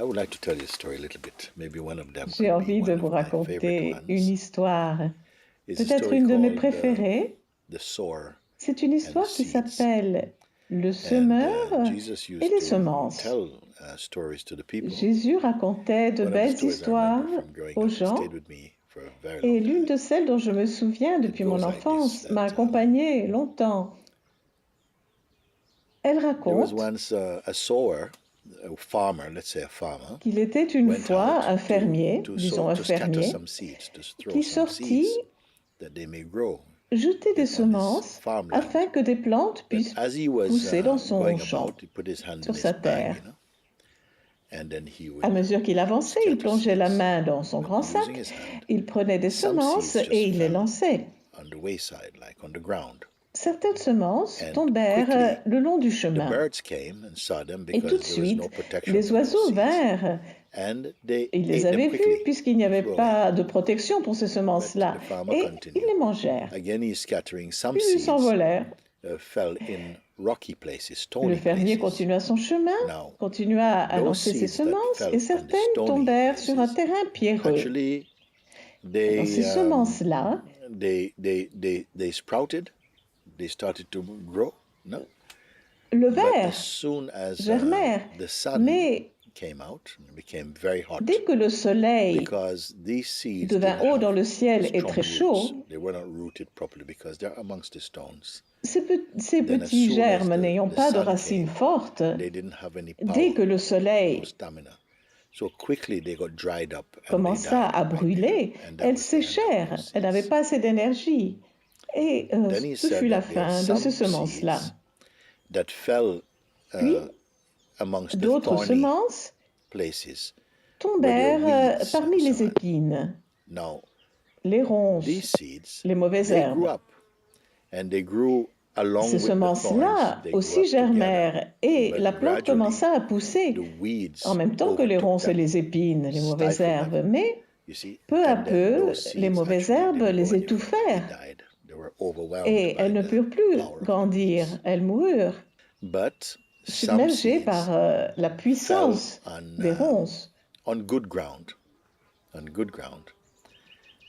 I would like to tell you a story a little bit. Maybe one of them J'ai could be envie de one vous of my favorite raconter une ones. histoire, It's a peut-être story une de mes called préférées. The Sower C'est une and the histoire qui Seeds. s'appelle Le And semeur Jesus et used les to semences. tell stories to the people. Jésus racontait de One of the belles stories I histoires remember from growing aux up, it gens, stayed with me for a very et long l'une de time. celles dont je me souviens It depuis mon goes like this, enfance m'a that accompagnée longtemps. Elle there was raconte once a sower, a farmer, let's say a farmer, qu'il était une went fois out un fermier, to disons un scatter fermier, some seeds, to throw qui some sortit seeds that they may grow jeter des on his semences farmland. afin que des plantes But puissent as he was pousser dans son going champ, about, he put his hand in sur his sa bag, terre. and then he À would mesure qu'il avançait, il scatter plongeait la seeds. main dans son But grand using sac, his hand, il prenait des some semences seeds et just il les fell lançait. on the wayside, like on the ground. Certaines semences And tombèrent quickly, le long du the chemin. birds came and saw them Et tout de because there was no suite, protection les for those oiseaux seeds. vinrent. And they Ils les ate them avaient vus quickly puisqu'il n'y and avait flew away. pas de protection pour ces But semences-là. the farmer Et ils continued. les mangèrent. Again, he's scattering some Puis ils seeds, s'envolèrent. fell in rocky places, Le stony fermier places. continua son chemin, Now, continua à those lancer ses seeds that semences, fell et on the certaines stony tombèrent sur un places, terrain pierreux. actually, Dans ces semences-là, they sprouted, they started to grow, no? le But verre as soon as germèrent. the sun Mais came out, it became very hot dès que le soleil because these seeds devint didn't haut dans have le ciel et strong très roots. chaud, They were not rooted properly because they're amongst the stones. ces Then as petits soon as germes n'ayant the pas de sun racines came, fortes, they didn't have any dès power, que le no soleil stamina. So quickly they got dried up and they commença died à right there. brûler, And that elles was the end of séchèrent, those elles n'avaient seeds. pas assez d'énergie. Et Then he ce said fut la that there are fin de ces some semences-là. seeds that fell Puis, amongst the d'autres thorny semences places tombèrent where there were weeds parmi and les so on. épines, Now, les ronces, these seeds, les mauvaises they grew herbes. up and they grew along Ces with the semences-là thorns. They grew aussi up together. germèrent et But la plante gradually, commença à pousser the weeds en même temps que les overtook ronces et them, les épines, les mauvaises stifled herbes. them. Mais You see, peu à and then peu, those les seeds mauvaises actually herbes didn't les go any further. They étouffèrent died. They were overwhelmed et by elles ne the purent plus power of the grandir, weeds. elles moururent, But some submergées seeds par la fell puissance des ronces. on good ground, on good ground.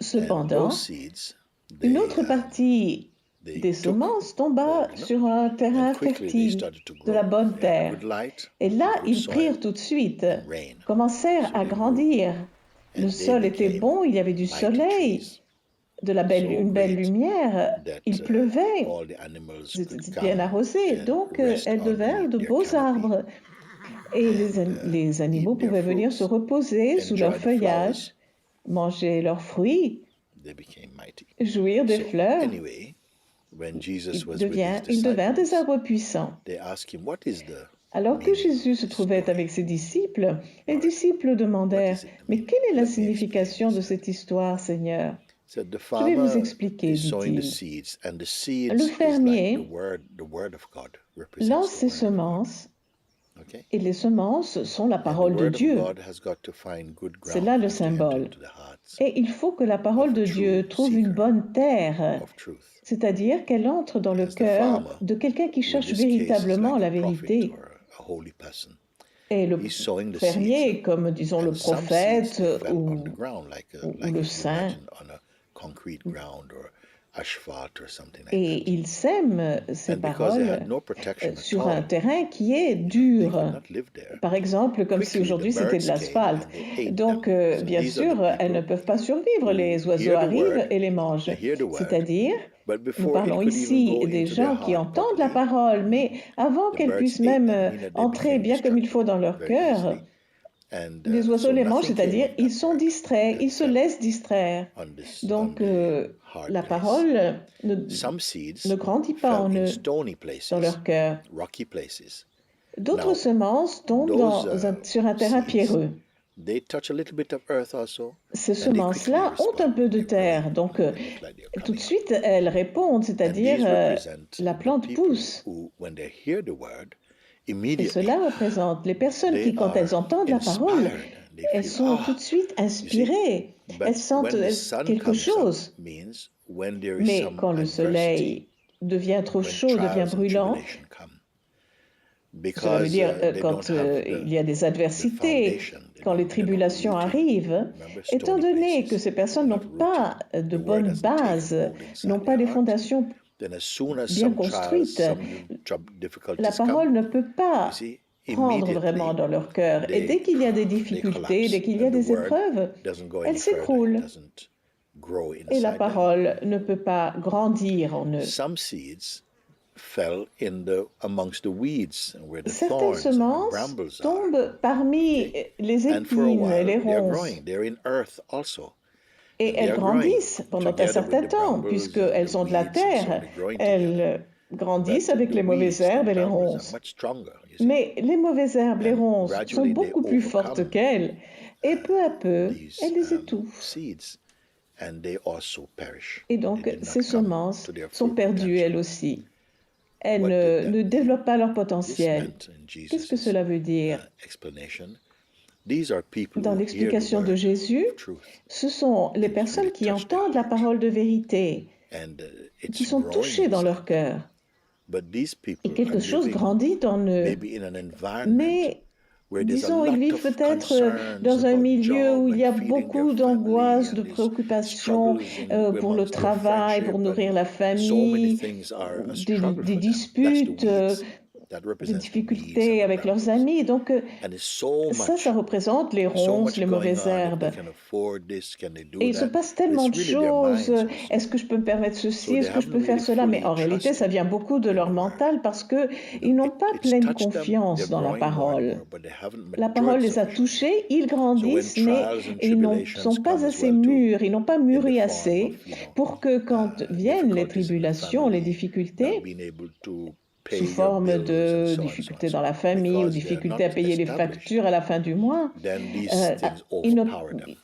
And Cependant, those seeds, une autre partie they des took semences tomba hold, sur un terrain and quickly they fertile, started to de grow. la bonne They had terre. good light, Et là, good ils prirent soil, tout de suite, and rain. commencèrent So à they grew, grandir. Le and they sol était became bon, il y avait du mighty soleil, trees, de la so une belle great lumière, that il pleuvait, all the animals c'était could bien come arrosé, and donc rest elles devinrent underneath de their beaux canopy arbres. Et and les animaux eat their pouvaient venir se fruits, reposer sous leur enjoy the flowers. feuillage, manger leurs fruits, They became mighty. jouir des So fleurs. anyway, when Jesus was with his Ils devinrent des disciples, arbres puissants. they asked him, "What is the Alors que meaning Jésus of se this trouvait story, avec ses disciples, les Lord? disciples What demandèrent, is it, the mais meaning? quelle est la Let me explain," signification he de said. cette histoire, Seigneur? Said the Je vais vous farmer expliquer, is sowing the dit-il. seeds, and the Le seeds is like fermier the word of God lance represents the ses word of God. semences, Okay? et les semences sont la And the parole de word of Dieu. God has got to find good C'est ground là le for it to enter symbole. into the hearts Et il faut que la parole of a de Dieu true trouve une seeker bonne terre, of truth. c'est-à-dire qu'elle entre dans le As the cœur farmer, de quelqu'un qui who in cherche this case is véritablement like la a prophet vérité. or a holy person, Et le he's sowing the fermier, seeds, comme disons le and some seeds prophète they fell on the ou ground like le if you saint, imagine on a concrete ground or asphalt or something like et that. il sème ces And because they paroles had no protection at sur un all, terrain qui est they could dur. not live there. Par exemple, comme si Quickly the aujourd'hui c'était de birds came l'asphalte. and they ate Donc, them. So bien these are the sûr, elles ne people peuvent pas survivre. who Les oiseaux hear the arrivent word, et les mangent. they hear the word, C'est-à-dire, but nous before it parlons could even ici go des into their gens qui heart entendent la properly, parole, mais avant the qu'elles birds puissent ate même them, meaning that they entrer became bien comme il faut dans leur very cœur, easily. And les oiseaux so les mangent, nothing came c'est-à-dire of ils that sont word distraits, that ils se fell laissent distraire. on Donc, the hard la place. parole Some ne seeds grandit pas fell en in eux, stony dans places, leur cœur. rocky places. D'autres Now, semences tombent those sur un terrain seeds, pierreux. they touch a little bit of earth also, Ces and they quickly semences-là ont un respond. peu de They're terre, growing. donc They look like they're tout de coming up. suite elles répondent, And c'est-à-dire these represent la the plante people pousse. who, when they hear the word, Et immediately cela représente les personnes they qui, quand elles are entendent la parole, inspired and they elles feel, sont tout de suite you see. inspirées, But elles sentent when the sun quelque comes up chose. means when there is Mais some quand le adversity, soleil devient trop when chaud, devient trials and brûlant, tribulation come, Cela veut because dire they quand don't have il y a des the adversités, foundation. quand les tribulations arrivent, Remember, étant stony donné que places, ces personnes they're n'ont not pas rooted. de The word bonnes hasn't taken bases, hold n'ont inside pas their des heart. fondations Then as soon as bien some trials, construites, some la difficulties parole come, ne peut you pas see, prendre vraiment immediately dans leur cœur. Et dès qu'il y a des they difficultés, dès collapse, qu'il y a and the des word épreuves, doesn't go elles any further. It s'écroulent doesn't grow et la inside them. parole ne peut pas grandir en eux. Some seeds fell amongst the weeds, where the Certaines thorns and the semences brambles are. tombent parmi Okay? les And for a épines, while, les they are ronces, growing. They're in earth also. et And they elles are growing grandissent pendant un together with certain the temps, brambles and the puisqu'elles ont de la weeds and so on. terre. They're growing together. Elles grandissent But avec the les mauvaises weeds, the herbes et les brambles are ronces. much stronger, you see. Mais les mauvaises herbes, les And ronces, sont gradually they beaucoup plus fortes overcome qu'elles, et peu à peu, these elles les étouffent. seeds, and they also perish. Et They donc, did ces not come semences to their sont full perdues, elles potential. aussi. Elles What did ne that mean? développent pas leur This potentiel. meant in Qu'est-ce que Jesus' cela veut dire? explanation, these are people Dans who hear the l'explication de word Jésus, of truth, ce sont les and it personnes really qui touched their entendent la heart, parole de vérité, and qui it's sont growing touchées dans leur inside them. cœur. But these Et people are quelque chose living grandit en eux. maybe in an environment Mais, where there's a disons, ils lot vivent of peut-être concerns dans un about milieu où job il y and a feeding their beaucoup family, d'angoisses, de and there's préoccupations struggles pour le amongst their travail, pour friendship, nourrir and la so many famille, things are a des struggle for them. That's the disputes, weeds. That des represents the weeds and difficultés the avec leurs brambles. amis. Donc, And there's so ça much, représente les so ronces, much les going mauvaises on. If herbes. they can afford this, can they do Et il se that? passe But tellement it's de really their choses. minds also. Est-ce que je peux me permettre ceci? So they Est-ce que je haven't peux faire really cela? Mais fully en réalité, ça trusted vient beaucoup de in leur the word. mental parce qu'ils You know, n'ont pas it's pleine touched them. They're confiance dans la growing more and parole. more, but they haven't La matured parole les a sufficiently. touchés, ils So when grandissent, mais trials and ils ne tribulations sont pas come as assez well too, mûrs, ils n'ont pas in the mûri form assez of, you know, pour que quand viennent les difficulties in the tribulations, les family, not difficultés, being able to sous pay your forme bills and de so on, so on, difficultés so dans on, la famille ou because they are difficultés à not payer les established. factures à la fin du mois, Then these euh, things ils ne, overpower them,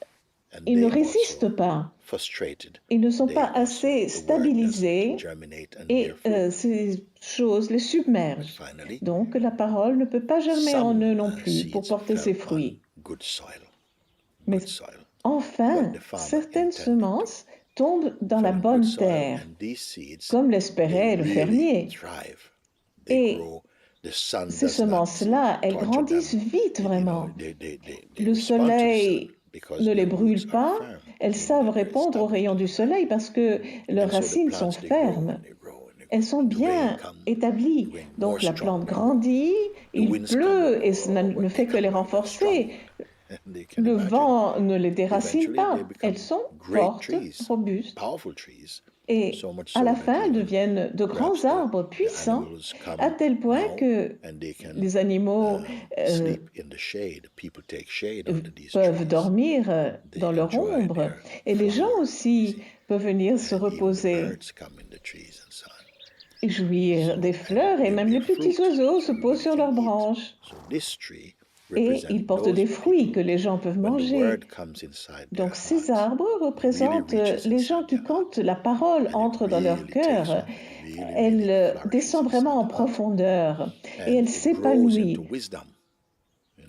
and ils ne they résistent also pas. frustrated. Ils ne sont They pas also, assez the word doesn't stabilisés germinate and et bear fruit. ces choses les But submergent. finally, Donc la parole ne peut pas germer en eux some non plus pour seeds porter ses fell on fruits. good soil, Mais good soil. enfin, What the farmer certaines intended to semences tombent dans la fell in good bonne soil, terre, and these seeds, comme they l'espérait le really fermier. thrive. They Et grow. The sun ces does not semences-là, elles torture grandissent them. vite You know, vraiment. they Le respond to the sun soleil because ne les their brûle roots are pas, firm. elles savent They're répondre aux established rayons in du the ground. soleil parce que leurs And so the racines sont plants, they grow fermes. and they grow and they Elles grow. sont And the rain bien comes, établies. the rain more Donc la plante strongly. grandit, The il winds come, pleut et cela ne but they fait que les come very, very strong. renforcer. And they can Le imagine. vent ne les déracine Eventually, they pas. Elles become sont great fortes, trees, robustes. powerful trees. Et So much à so la that fin even deviennent de perhaps grands arbres the puissants, animals come à tel point now que and they can les animaux sleep in the shade. People take shade under these peuvent trees. dormir They dans leur enjoy ombre. their Et les gens flower, aussi you see. peuvent venir se And even the reposer birds come in the trees and so on. et jouir So, des fleurs, et they même les bear petits fruit, oiseaux se so posent everybody sur can leurs eat. branches. So this tree Et ils represents portent those des fruits que people. les gens peuvent When the manger. word comes inside their Donc ces heart, arbres it really représentent reaches les gens inside qui, their quand heart. la parole And it entre dans leur really takes cœur, on, really, really elle flourishes descend vraiment en inside the heart. profondeur et And elle it grows into s'épanouit wisdom.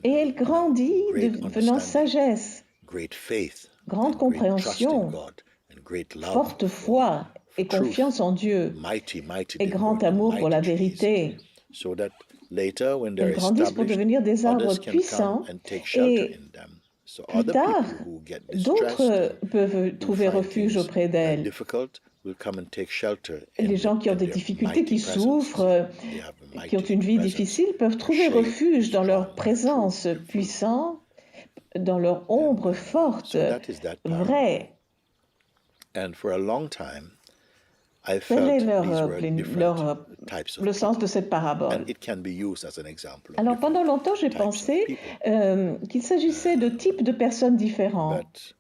et elle grandit, Great devenant understanding, sagesse, great faith, grande and great trust in compréhension, God, and great love forte foi et truth, confiance en Dieu mighty, mighty, et they grow grand into amour pour la mighty trees, vérité. so that later, when they're Elles grandissent pour established, devenir des arbres others can come puissants and take shelter et in them. So plus other tard, people who get distressed d'autres or peuvent who trouver find refuge things auprès d'elles. difficult will come and take shelter Les gens qui ont des their difficultés, mighty qui presence. souffrent, They have a qui ont mighty une vie presence. difficile, peuvent Their trouver shade refuge is dans leur strong, présence true, they're full. puissante, dans leur ombre forte, So that is that parable. vraie. And for a long time, I Tel felt est these were different types of le sens people. de cette parabole. And it can be used as an example of Alors pendant different longtemps, j'ai types of pensé people. qu'il s'agissait de types de personnes différentes.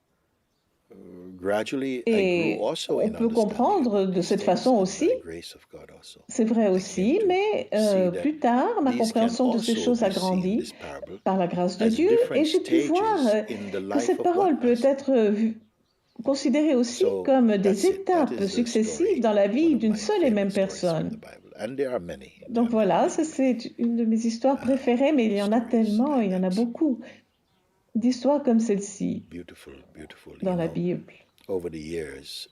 But gradually, I Et grew also on in peut understanding comprendre about de these cette things, façon and aussi. by the grace of God also. C'est vrai I came aussi, to mais see that plus tard, ma these can compréhension de ces also choses a be seen, grandi this parable, par la grâce de as Dieu et different j'ai pu voir stages in the que life cette of one parole peut person. être considérée aussi So comme des that's it. That étapes is the successives story, dans la one vie of d'une my seule et même favorite stories from personne. the Bible. And there are many. Donc voilà, ça c'est une de mes histoires préférées, mais il y en a Stories tellement, like il y en a that. beaucoup d'histoires comme celle-ci Beautiful, beautiful. dans You la know, Bible. over the years,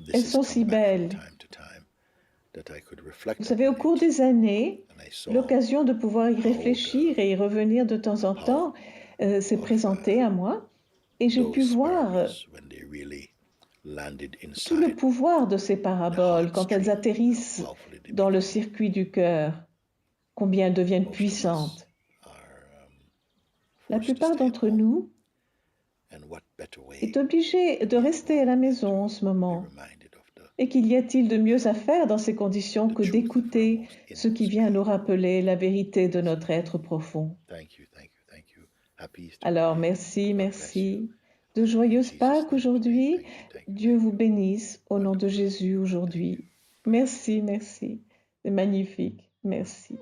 this Elles has sont come si back from belles. time to time. that I could reflect Vous savez, au upon cours it, des années, and I saw l'occasion de pouvoir y how réfléchir et y revenir de temps en temps s'est of, présentée à moi et j'ai pu those voir parables when they really landed tout le inside pouvoir de ces the paraboles quand elles heartstream, how atterrissent powerfully they dans le become. circuit du cœur, combien elles deviennent Most of us puissantes. are La forced to plupart stay at d'entre home, nous and what better est way obligé to de be at rester à la home than maison en to ce be moment. reminded of Et qu'il y a-t-il de mieux à faire dans ces conditions the que truth of our d'écouter most ce qui inmost vient nous being. rappeler la vérité de notre être profond? Thank you, thank you, thank you. Happy Easter to Alors you. merci, God bless you. merci. De In joyeuses Jesus' Pâques name, aujourd'hui. thank you, thank you, Dieu thank vous you. bénisse au nom de Wonderful. Jésus Thank aujourd'hui. you. Merci, merci. C'est magnifique. Merci.